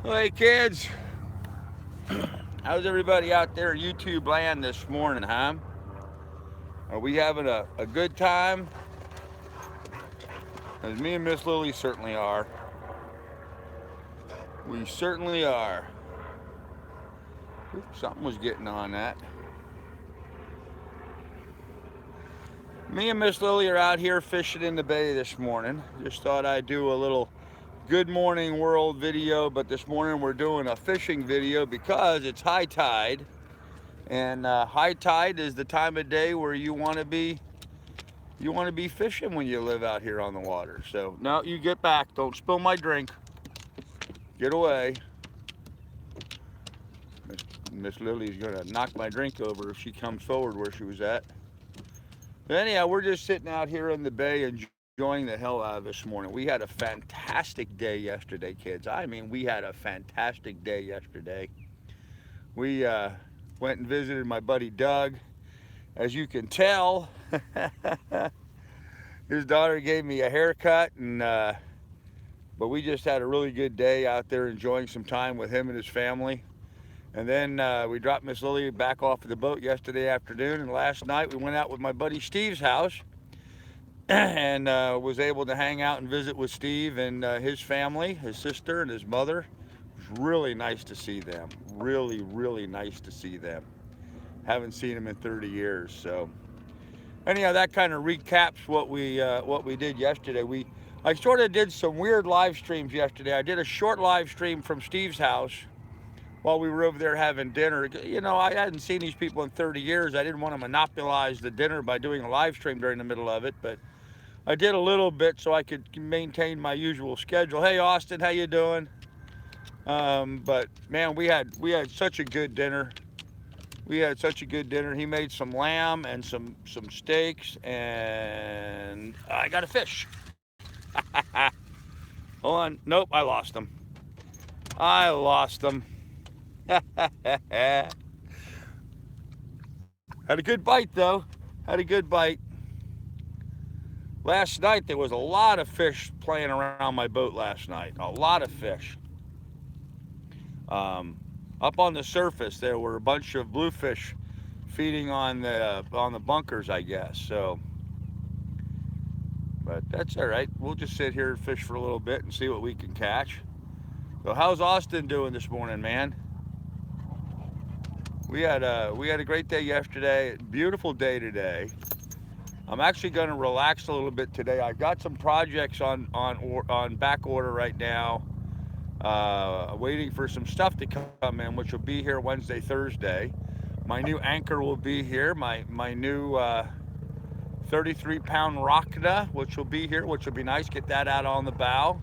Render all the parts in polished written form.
Hey kids, how's everybody out there in YouTube land this morning, huh? Are we having a good time? As me and Miss Lily certainly are. We certainly are. Oops, something was getting on that. Me and Miss Lily are out here fishing in the bay this morning. Just thought I'd do a little good morning world video, but this morning we're doing a fishing video because it's high tide. And high tide is the time of day where you want to be fishing when you live out here on the water. So now you get back. Don't spill my drink. Get away. Miss Lily's gonna knock my drink over if she comes forward where she was at. But anyhow, we're just sitting out here in the bay enjoying the hell out of this morning. We had a fantastic day yesterday, kids. I mean, we had a fantastic day yesterday. We went and visited my buddy Doug. As you can tell, his daughter gave me a haircut, and but we just had a really good day out there enjoying some time with him and his family. And then we dropped Miss Lily back off of the boat yesterday afternoon, and last night we went out with my buddy Steve's house and was able to hang out and visit with Steve and his family, his sister and his mother. It was really nice to see them. Really, really nice to see them. Haven't seen them in 30 years, so anyhow, that kind of recaps what we did yesterday. I sort of did some weird live streams yesterday. I did a short live stream from Steve's house while we were over there having dinner. You know, I hadn't seen these people in 30 years. I didn't want to monopolize the dinner by doing a live stream during the middle of it, but I did a little bit so I could maintain my usual schedule. Hey Austin, how you doing? But man, we had such a good dinner. We had such a good dinner. He made some lamb and some steaks, and I got a fish. Hold on. Nope, I lost them. I lost them. Had a good bite, though. Had a good bite. Last night, there was a lot of fish playing around my boat last night. A lot of fish. Up on the surface, there were a bunch of bluefish feeding on the bunkers, I guess. So, but that's all right. We'll just sit here and fish for a little bit and see what we can catch. So, how's Austin doing this morning, man? We had a great day yesterday. Beautiful day today. I'm actually going to relax a little bit today. I've got some projects on back order right now. Waiting for some stuff to come in, which will be here Wednesday, Thursday. My new anchor will be here. My new 33-pound Rockna, which will be here, which will be nice. Get that out on the bow.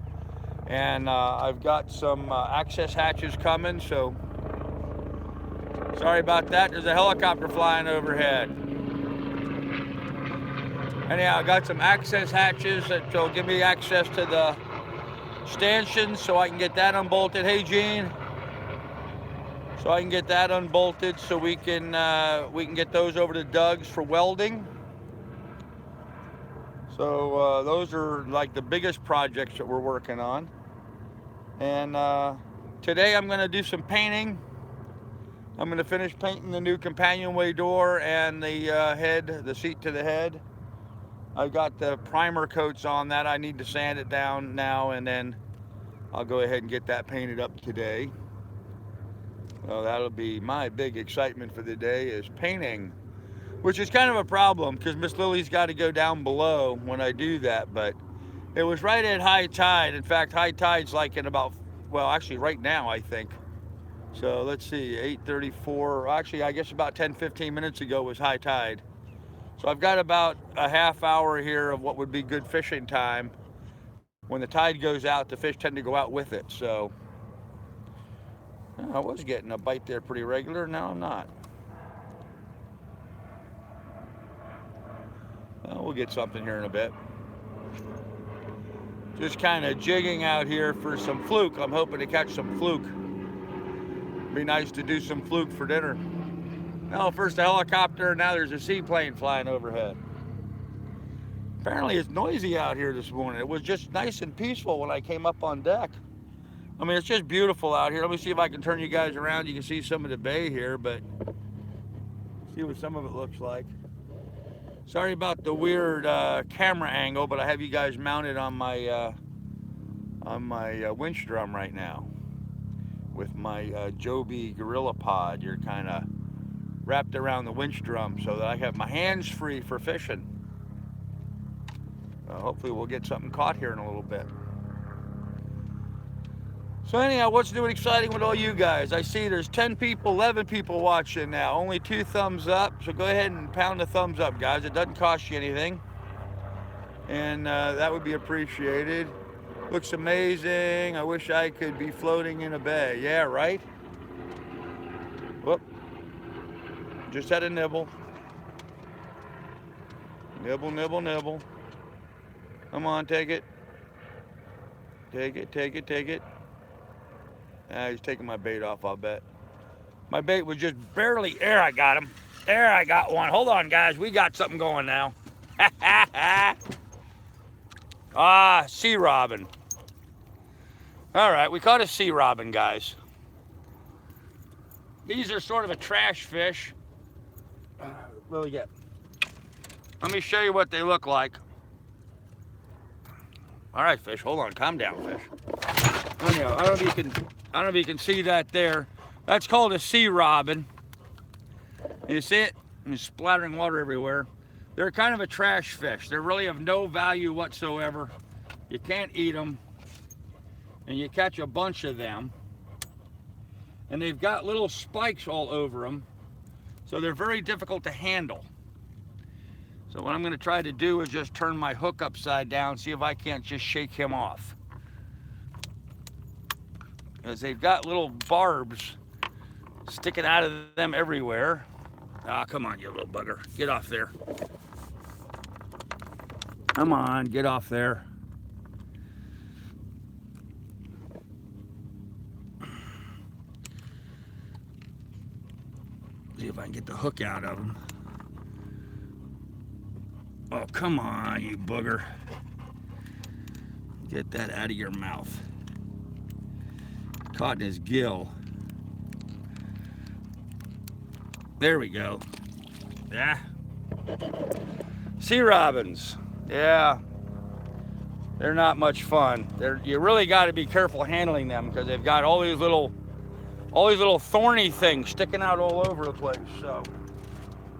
And I've got some access hatches coming, so sorry about that. There's a helicopter flying overhead. Anyhow, I got some access hatches that will give me access to the stanchions so I can get that unbolted. Hey Gene. So I can get that unbolted so we can get those over to Doug's for welding. So those are like the biggest projects that we're working on. And today I'm going to do some painting. I'm going to finish painting the new companionway door and the seat to the head. I've got the primer coats on that. I need to sand it down now, and then I'll go ahead and get that painted up today. Well, that'll be my big excitement for the day, is painting, which is kind of a problem because Miss Lily's got to go down below when I do that. But it was right at high tide. In fact, high tide's like in about, well, actually right now, I think. So let's see, 8:34. Actually, I guess about 10-15 minutes ago was high tide. So I've got about a half hour here of what would be good fishing time. When the tide goes out, the fish tend to go out with it. So I was getting a bite there pretty regular. Now I'm not. Well, we'll get something here in a bit. Just kind of jigging out here for some fluke. I'm hoping to catch some fluke. Be nice to do some fluke for dinner. Now, first a helicopter, now there's a seaplane flying overhead. Apparently it's noisy out here this morning. It was just nice and peaceful when I came up on deck. I mean, it's just beautiful out here. Let me see if I can turn you guys around. You can see some of the bay here, but see what some of it looks like. Sorry about the weird camera angle, but I have you guys mounted on my winch drum right now with my Joby Gorilla Pod. You're kind of wrapped around the winch drum so that I have my hands free for fishing. Hopefully we'll get something caught here in a little bit. So anyhow, what's new and exciting with all you guys? I see there's 10 people, 11 people watching now. Only 2 thumbs up. So go ahead and pound the thumbs up, guys. It doesn't cost you anything. And that would be appreciated. Looks amazing. I wish I could be floating in a bay. Yeah, right? Whoop. Just had a nibble. Nibble, nibble, nibble. Come on, take it. Take it, take it, take it. He's taking my bait off, I'll bet. My bait was just barely, there I got him. There I got one. Hold on, guys. We got something going now. Sea robin. All right, we caught a sea robin, guys. These are sort of a trash fish. What do we get? Let me show you what they look like. All right, fish, hold on, calm down, fish. I don't know if you can see that there. That's called a sea robin. You see it? And it's splattering water everywhere. They're kind of a trash fish. They're really of no value whatsoever. You can't eat them. And you catch a bunch of them. And they've got little spikes all over them. So they're very difficult to handle. So what I'm going to try to do is just turn my hook upside down, see if I can't just shake him off. Because they've got little barbs sticking out of them everywhere. Ah, come on, you little bugger. Get off there. Come on, get off there. See if I can get the hook out of him. Oh, come on, you booger. Get that out of your mouth. Caught in his gill. There we go. Yeah. Sea robins. Yeah. They're not much fun. You really got to be careful handling them because they've got all these little thorny things sticking out all over the place. So,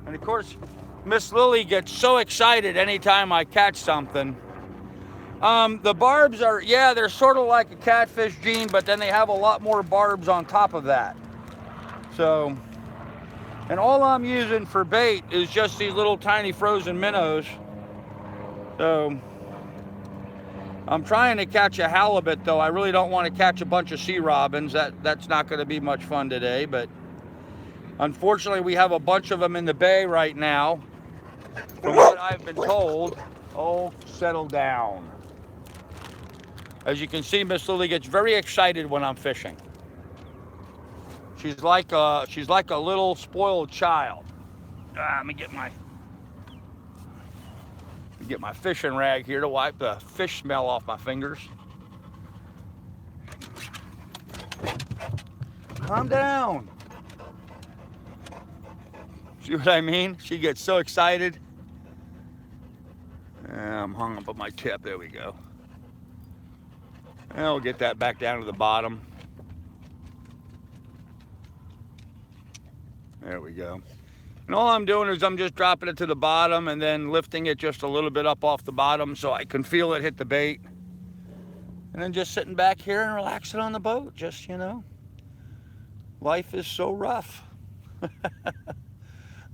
and of course, Miss Lily gets so excited anytime I catch something. The barbs are, yeah, they're sort of like a catfish, Gene, but then they have a lot more barbs on top of that. So, and all I'm using for bait is just these little tiny frozen minnows. So, I'm trying to catch a halibut, though. I really don't want to catch a bunch of sea robins. That's not going to be much fun today, but unfortunately, we have a bunch of them in the bay right now. From what I've been told, oh, settle down. As you can see, Miss Lily gets very excited when I'm fishing. She's like a little spoiled child. Let me get my fishing rag here to wipe the fish smell off my fingers. Calm down. See what I mean? She gets so excited. I'm hung up on my tip. There we go. And we'll get that back down to the bottom. There we go. And all I'm doing is I'm just dropping it to the bottom and then lifting it just a little bit up off the bottom so I can feel it hit the bait. And then just sitting back here and relaxing on the boat. Just, you know, life is so rough.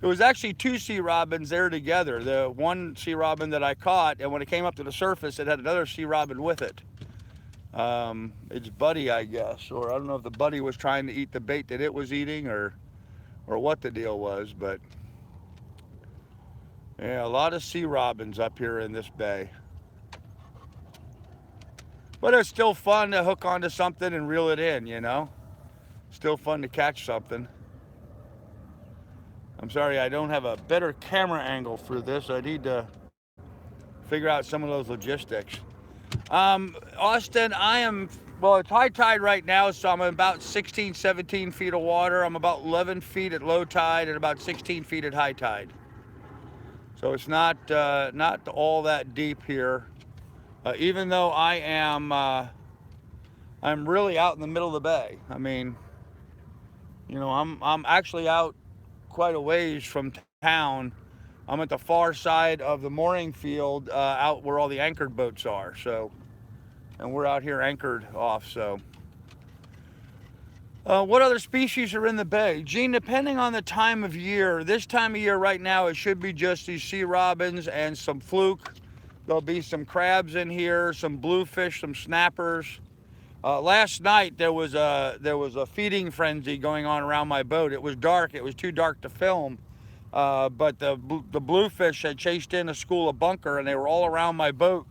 There was actually 2 sea robins there together. The one sea robin that I caught, and when it came up to the surface, it had another sea robin with it. Its buddy, I guess, or I don't know if the buddy was trying to eat the bait that it was eating or what the deal was, but yeah, a lot of sea robins up here in this bay. But it's still fun to hook onto something and reel it in, you know? Still fun to catch something. I'm sorry, I don't have a better camera angle for this. I need to figure out some of those logistics. Austin, I am Well, it's high tide right now, so I'm about 16, 17 feet of water. I'm about 11 feet at low tide and about 16 feet at high tide. So it's not all that deep here. Even though I'm really out in the middle of the bay. I mean, I'm actually out quite a ways from town. I'm at the far side of the mooring field, out where all the anchored boats are. So, and we're out here anchored off. So, what other species are in the bay? Gene, depending on the time of year, this time of year right now, it should be just these sea robins and some fluke. There'll be some crabs in here, some bluefish, some snappers. Last night there was a feeding frenzy going on around my boat. It was dark. It was too dark to film. But the bluefish had chased in a school of bunker, and they were all around my boat.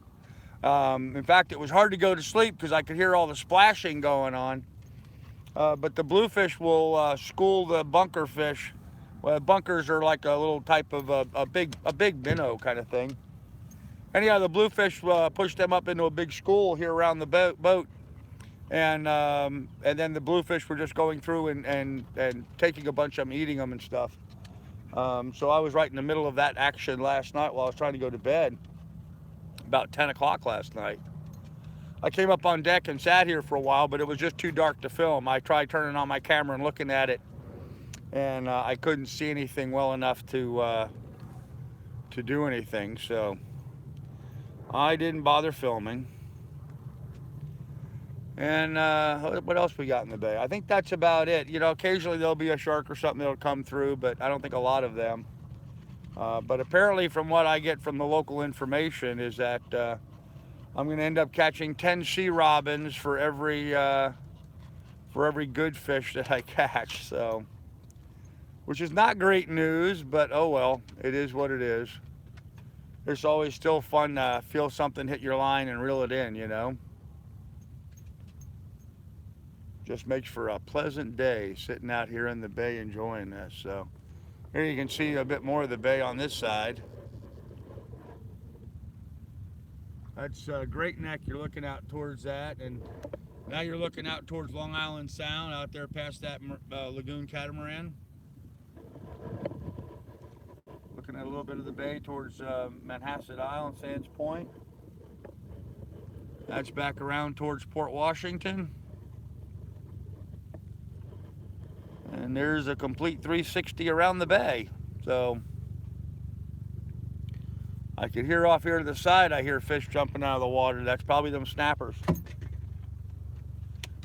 In fact, it was hard to go to sleep because I could hear all the splashing going on. But the bluefish will school the bunker fish. Well, bunkers are like a little type of a big minnow kind of thing. Anyhow, the bluefish pushed them up into a big school here around the boat, and then the bluefish were just going through and taking a bunch of them, eating them and stuff. So I was right in the middle of that action last night while I was trying to go to bed, about 10 o'clock last night. I came up on deck and sat here for a while, but it was just too dark to film. I tried turning on my camera and looking at it, and I couldn't see anything well enough to do anything, so I didn't bother filming. And what else we got in the bay? I think that's about it. Occasionally there'll be a shark or something that'll come through, but I don't think a lot of them. But apparently, from what I get from the local information, is that I'm going to end up catching 10 sea robins for every good fish that I catch. So, which is not great news, but oh well, it is what it is. It's always still fun to feel something hit your line and reel it in. Just makes for a pleasant day sitting out here in the bay enjoying this. So here you can see a bit more of the bay on this side. That's Great Neck. You're looking out towards that, and now you're looking out towards Long Island Sound, out there past that lagoon catamaran. Looking at a little bit of the bay towards Manhasset Isle and Sands Point. That's back around towards Port Washington. And there's a complete 360 around the bay. So I could hear off here to the side, I hear fish jumping out of the water. That's probably them snappers.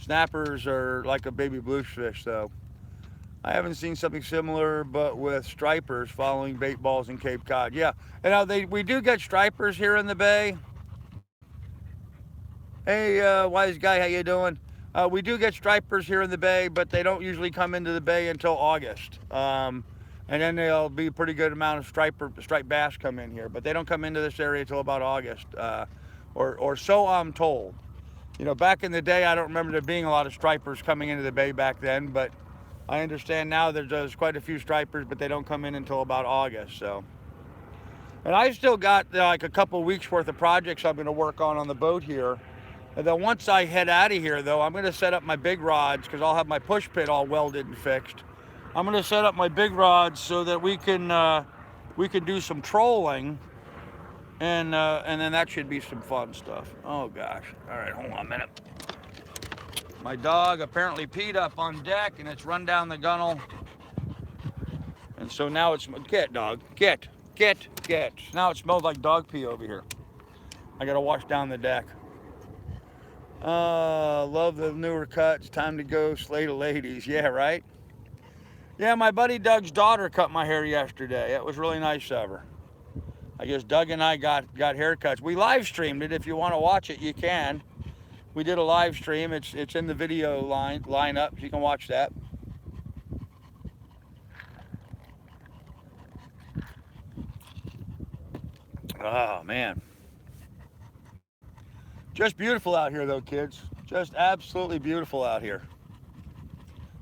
Snappers are like a baby bluefish, though. I haven't seen something similar, but with stripers following bait balls in Cape Cod. Yeah, and we do get stripers here in the bay. Hey, wise guy, how you doing? We do get stripers here in the bay, but they don't usually come into the bay until August. And then there'll be a pretty good amount of striped bass come in here, but they don't come into this area until about August, or so I'm told. Back in the day, I don't remember there being a lot of stripers coming into the bay back then, but I understand now there's quite a few stripers, but they don't come in until about August. So, and I still got like a couple weeks worth of projects I'm going to work on the boat here. And then once I head out of here, though, I'm going to set up my big rods because I'll have my push pit all welded and fixed. I'm going to set up my big rods so that we can do some trolling, and then that should be some fun stuff. Oh gosh! All right, hold on a minute. My dog apparently peed up on deck, and it's run down the gunnel, and so now it's get dog get. Now it smells like dog pee over here. I got to wash down the deck. Love the newer cuts. Time to go slay the ladies. Yeah, right? Yeah, my buddy Doug's daughter cut my hair yesterday. It was really nice of her. I guess Doug and I got haircuts. We live streamed it. If you want to watch it, you can. We did a live stream. It's in the video lineup. You can watch that. Oh, man. Just beautiful out here, though, kids. Just absolutely beautiful out here.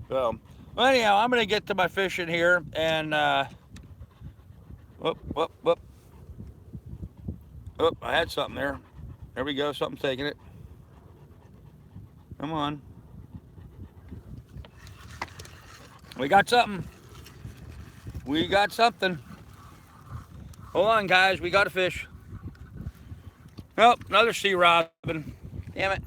So, well, anyhow, I'm going to get to my fishing here, and whoop. Oh, I had something there. There we go. Something's taking it. Come on. We got something. We got something. Hold on, guys. We got a fish. Nope, another sea robin. Damn it.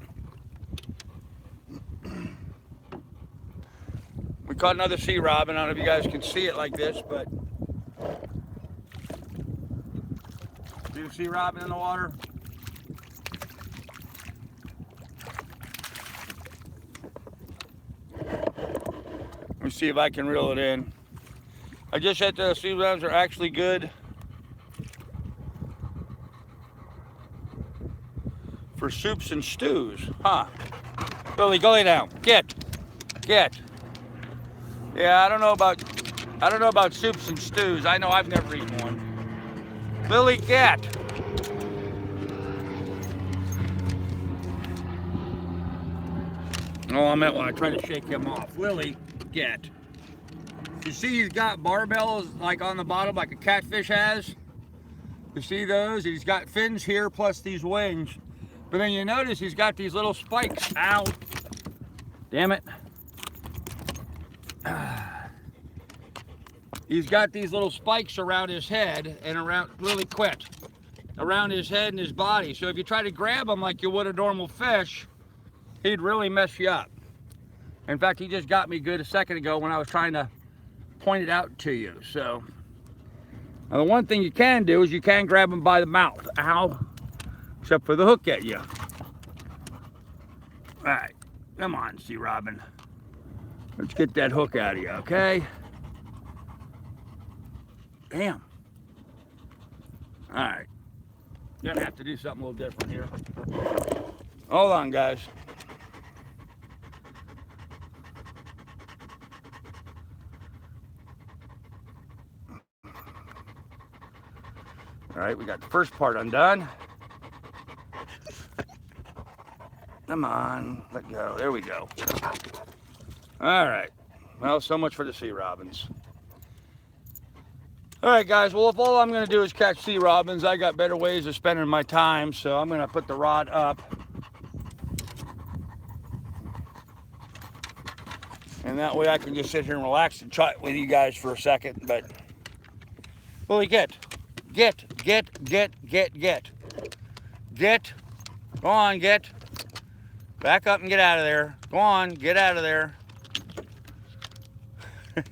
We caught another sea robin. I don't know if you guys can see it like this, but see the sea robin in the water? Let me see if I can reel it in. I just said the sea robins are actually good for soups and stews. Huh. Billy, go lay down. Get. Yeah, I don't know about soups and stews. I know I've never eaten one. Lily, get. Oh, I meant when I tried to shake him off. Lily, get. You see he's got barbels like on the bottom like a catfish has? You see those? He's got fins here plus these wings. But then you notice he's got these little spikes. Ow. Damn it. He's got these little spikes around his head and around, Lily, quit, around his head and his body. So if you try to grab him like you would a normal fish, he'd really mess you up. In fact, he just got me good a second ago when I was trying to point it out to you. So now the one thing you can do is you can grab him by the mouth. Ow. Except for the hook at you. All right, come on, sea robin. Let's get that hook out of you, okay? Damn. All right. Gonna have to do something a little different here. Hold on, guys. All right, we got the first part undone. Come on, let go. There we go. All right. Well, so much for the sea robins. All right, guys. Well, if all I'm going to do is catch sea robins, I got better ways of spending my time. So I'm going to put the rod up. And that way I can just sit here and relax and chat with you guys for a second. But, Willie, get. Go on, get. Back up and get out of there. Go on, get out of there.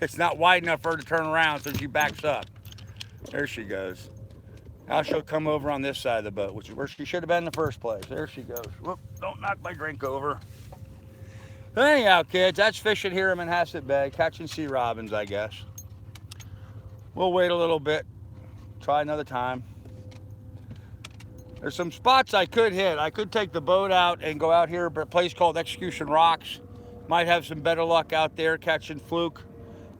It's not wide enough for her to turn around, so she backs up. There she goes. Now she'll come over on this side of the boat, which is where she should have been in the first place. There she goes. Whoop, don't knock my drink over. But anyhow, kids, that's fishing here in Manhasset Bay, catching sea robins, I guess. We'll wait a little bit, try another time. There's some spots I could hit. I could take the boat out and go out here, a place called Execution Rocks. Might have some better luck out there catching fluke,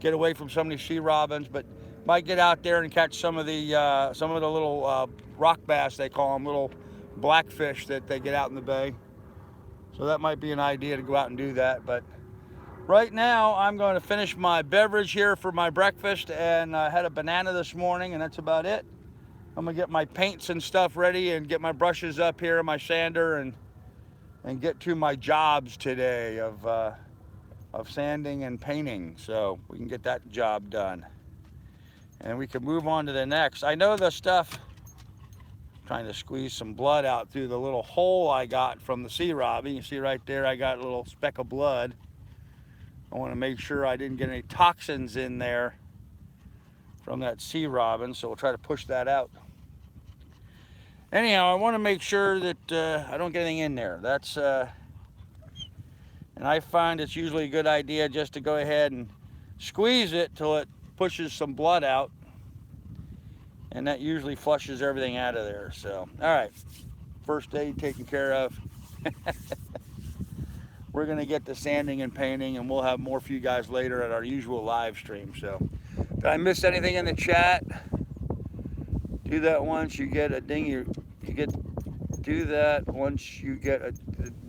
get away from some of these sea robins, but might get out there and catch some of the little rock bass, they call them, little blackfish that they get out in the bay. So that might be an idea to go out and do that. But right now, I'm going to finish my beverage here for my breakfast, and I had a banana this morning, and that's about it. I'm gonna get my paints and stuff ready and get my brushes up here and my sander and get to my jobs today of sanding and painting, so we can get that job done. And we can move on to the next. I know the stuff, trying to squeeze some blood out through the little hole I got from the sea robin. You see right there, I got a little speck of blood. I want to make sure I didn't get any toxins in there from that sea robin, so we'll try to push that out. Anyhow, I want to make sure that I don't get anything in there. That's and I find it's usually a good idea just to go ahead and squeeze it till it pushes some blood out, and that usually flushes everything out of there. So, all right, first aid taken care of. We're gonna get to sanding and painting, and we'll have more for you guys later at our usual live stream. So, did I miss anything in the chat? Do that once you get a dinghy. Do that once you get a.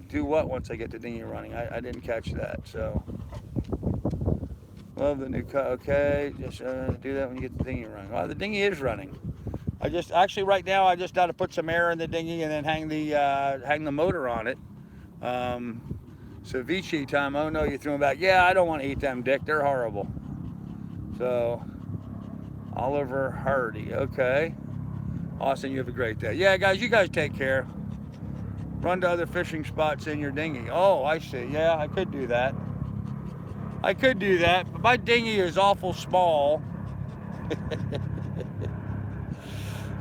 Do what once I get the dinghy running? I didn't catch that. So, love the new cut. Okay, just do that when you get the dinghy running. Well, the dinghy is running. Actually right now I just got to put some air in the dinghy and then hang the motor on it. Ceviche time. Oh no, you threw them back. Yeah, I don't want to eat them, Dick. They're horrible. So, Oliver Hardy. Okay. Austin, you have a great day. Yeah, guys, you guys take care. Run to other fishing spots in your dinghy. Oh, I see. Yeah, I could do that. I could do that, but my dinghy is awful small.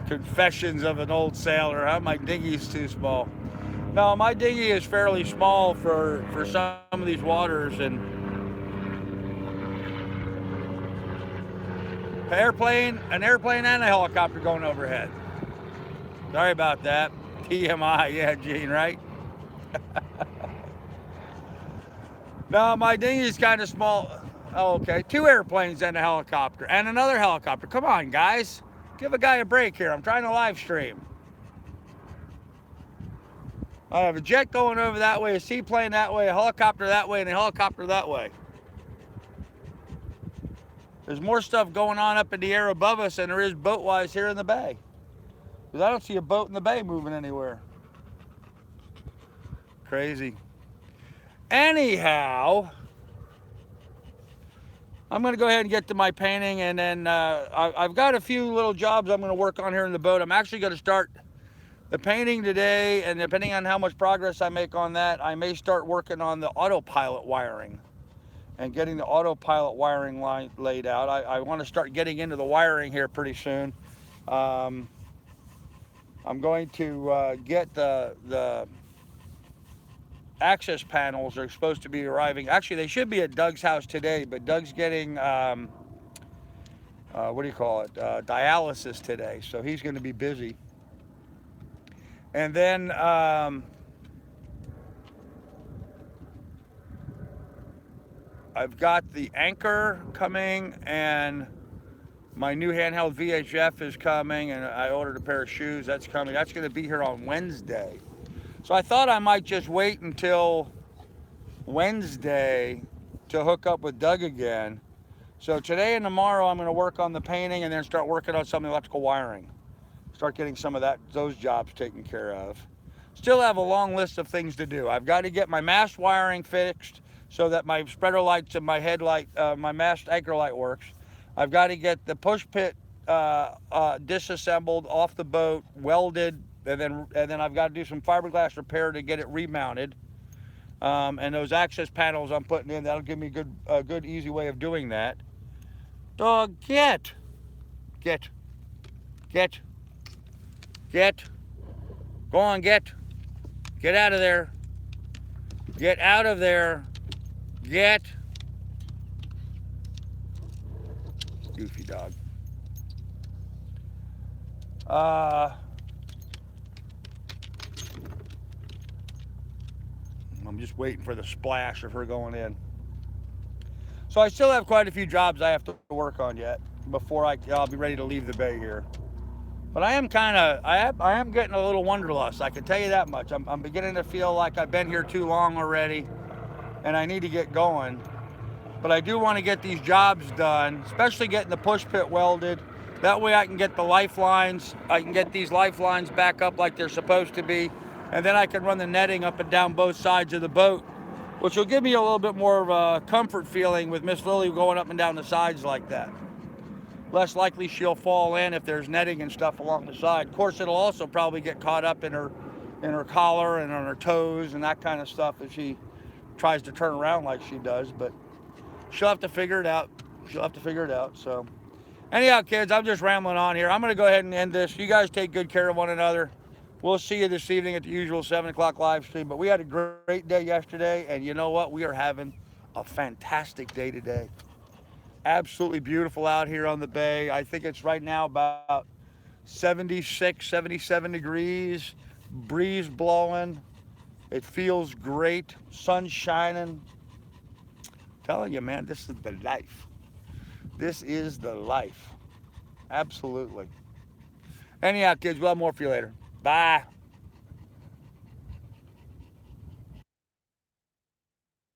Confessions of an old sailor, huh? My dinghy's too small. No, my dinghy is fairly small for some of these waters, and an airplane and a helicopter going overhead. Sorry about that. TMI, yeah, Gene, right? No, my dinghy's kind of small. Oh, okay, 2 airplanes and a helicopter and another helicopter. Come on, guys. Give a guy a break here. I'm trying to live stream. I have a jet going over that way, a seaplane that way, a helicopter that way, and a helicopter that way. There's more stuff going on up in the air above us than there is boat-wise here in the bay. Because I don't see a boat in the bay moving anywhere. Crazy. Anyhow, I'm going to go ahead and get to my painting, and then I've got a few little jobs I'm going to work on here in the boat. I'm actually going to start the painting today, and depending on how much progress I make on that, I may start working on the autopilot wiring and getting the autopilot wiring line laid out. I want to start getting into the wiring here pretty soon. I'm going to get the access panels are supposed to be arriving. Actually, they should be at Doug's house today, but Doug's getting, what do you call it, dialysis today, so he's going to be busy. And then I've got the anchor coming, and my new handheld VHF is coming, and I ordered a pair of shoes. That's coming. That's going to be here on Wednesday. So I thought I might just wait until Wednesday to hook up with Doug again. So today and tomorrow I'm going to work on the painting and then start working on some electrical wiring. Start getting some of those jobs taken care of. Still have a long list of things to do. I've got to get my mast wiring fixed so that my spreader lights and my headlight, my mast anchor light works. I've got to get the push pit disassembled off the boat, welded, and then I've got to do some fiberglass repair to get it remounted. And those access panels I'm putting in, that'll give me a good easy way of doing that. Dog, get. Go on, get out of there. Get out of there. Get. Goofy dog. I'm just waiting for the splash of her going in. So I still have quite a few jobs I have to work on yet before I'll be ready to leave the bay here. But I am getting a little wanderlust. I can tell you that much. I'm beginning to feel like I've been here too long already, and I need to get going. But I do want to get these jobs done, especially getting the push pit welded. That way I can get the lifelines. I can get these lifelines back up like they're supposed to be, and then I can run the netting up and down both sides of the boat, which will give me a little bit more of a comfort feeling with Miss Lily going up and down the sides like that. Less likely she'll fall in if there's netting and stuff along the side. Of course, it'll also probably get caught up in her collar and on her toes and that kind of stuff if she tries to turn around like she does, but she'll have to figure it out. So anyhow, kids, I'm just rambling on here. I'm going to go ahead and end this. You guys take good care of one another. We'll see you this evening at the usual 7 o'clock live stream. But we had a great day yesterday, and you know what? We are having a fantastic day today. Absolutely beautiful out here on the bay. I think it's right now about 76, 77 degrees, breeze blowing. It feels great, sun shining. I'm telling you, man, this is the life. This is the life. Absolutely. Anyhow, kids, we'll have more for you later. Bye.